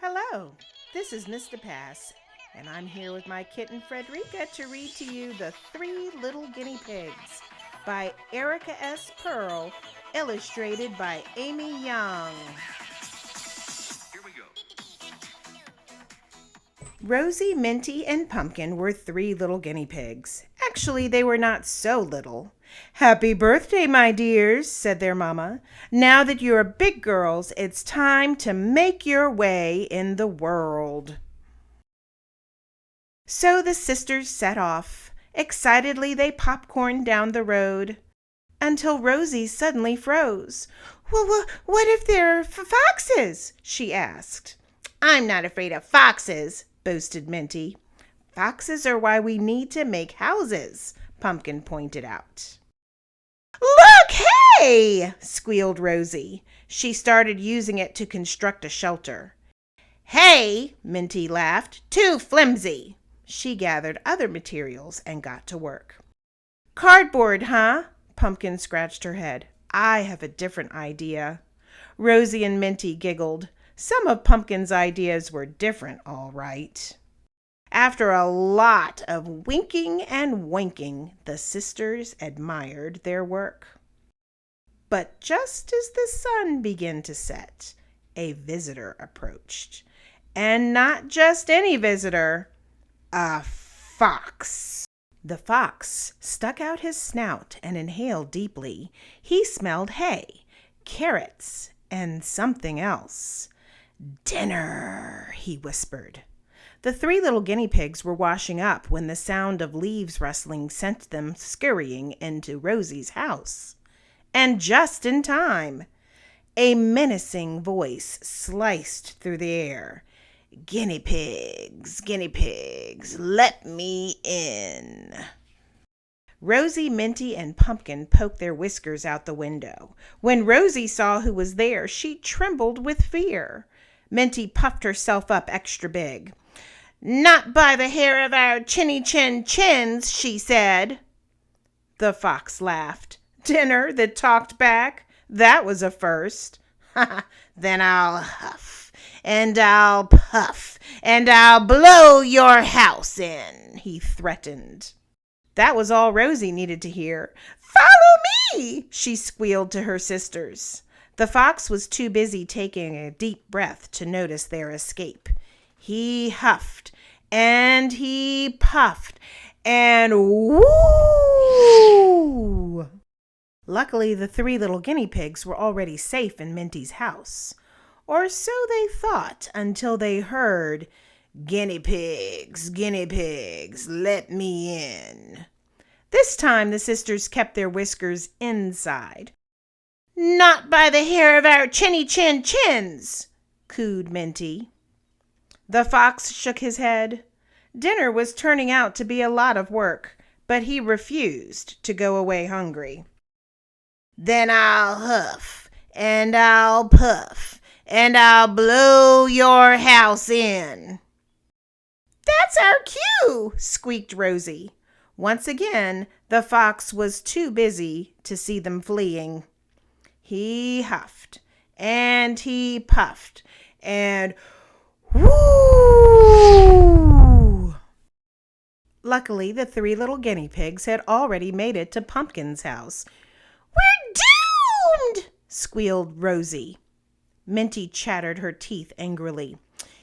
Hello, this is Miss dePass, and I'm here with my kitten Fredericka to read to you The Three Little Guinea Pigs by Erica S. Perl, illustrated by Amy Young. Here we go. Rosie, Minty, and Pumpkin were three little guinea pigs. Actually, they were not so little. "Happy birthday, my dears," said their mamma. "Now that you're big girls, it's time to make your way in the world." So the sisters set off. Excitedly, they popcorned down the road until Rosie suddenly froze. "Well, what if they're foxes?" she asked. "I'm not afraid of foxes," boasted Minty. "Foxes are why we need to make houses," Pumpkin pointed out. "Look, hey!" squealed Rosie. She started using it to construct a shelter. "Hey!" Minty laughed. "Too flimsy." She gathered other materials and got to work. "Cardboard, huh?" Pumpkin scratched her head. "I have a different idea." Rosie and Minty giggled. Some of Pumpkin's ideas were different, all right. After a lot of winking and winking, the sisters admired their work. But just as the sun began to set, a visitor approached. And not just any visitor, a fox. The fox stuck out his snout and inhaled deeply. He smelled hay, carrots, and something else. "Dinner," he whispered. The three little guinea pigs were washing up when the sound of leaves rustling sent them scurrying into Rosie's house. And just in time. A menacing voice sliced through the air. Guinea pigs, let me in." Rosie, Minty, and Pumpkin poked their whiskers out the window. When Rosie saw who was there, she trembled with fear. Minty puffed herself up extra big. "Not by the hair of our chins," she said. The fox laughed. Dinner that talked back? That was a first. "Then I'll huff, and I'll puff, and I'll blow your house in," he threatened. That was all Rosie needed to hear. "Follow me," she squealed to her sisters. The fox was too busy taking a deep breath to notice their escape. He huffed, and he puffed, and whoo! Luckily, the three little guinea pigs were already safe in Minty's house. Or so they thought until they heard, guinea pigs, let me in." This time the sisters kept their whiskers inside. "Not by the hair of our chins," cooed Minty. The fox shook his head. Dinner was turning out to be a lot of work, but he refused to go away hungry. "Then I'll huff, and I'll puff, and I'll blow your house in." "That's our cue," squeaked Rosie. Once again, the fox was too busy to see them fleeing. He huffed, and he puffed, and whoo! Luckily, the three little guinea pigs had already made it to Pumpkin's house. "We're doomed!" squealed Rosie. Minty chattered her teeth angrily.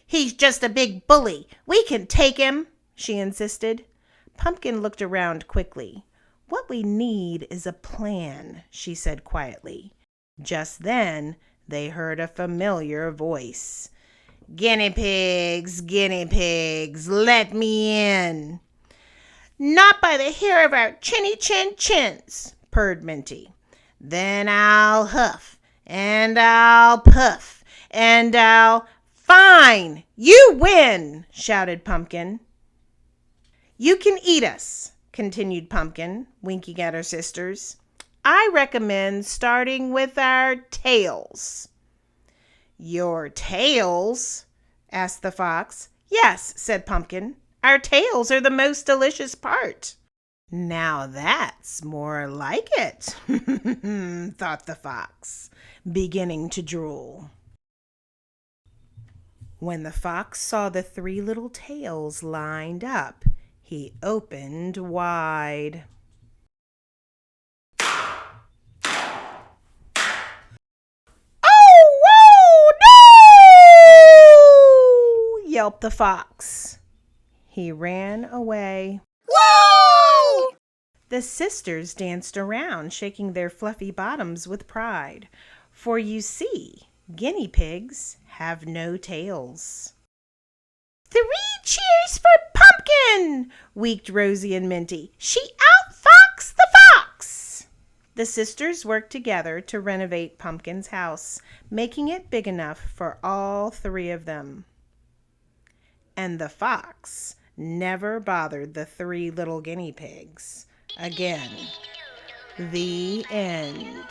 "He's just a big bully. We can take him," she insisted. Pumpkin looked around quickly. "What we need is a plan," she said quietly. Just then, they heard a familiar voice. Guinea pigs, let me in." "Not by the hair of our chins," purred Minty. "Then I'll huff, and I'll puff, and I'll—" "Fine! You win!" shouted Pumpkin. "You can eat us," continued Pumpkin, winking at her sisters. "I recommend starting with our tails." "Your tails?" asked the fox. "Yes," said Pumpkin. "Our tails are the most delicious part." "Now that's more like it," thought the fox, beginning to drool. When the fox saw the three little tails lined up, he opened wide. "Oh, whoa, no!" yelped the fox. He ran away. Whoa! The sisters danced around, shaking their fluffy bottoms with pride. For you see, guinea pigs have no tails. "Three cheers for Pumpkin!" wheeked Rosie and Minty. "She outfoxed the fox!" The sisters worked together to renovate Pumpkin's house, making it big enough for all three of them. And the fox never bothered the three little guinea pigs again. The end.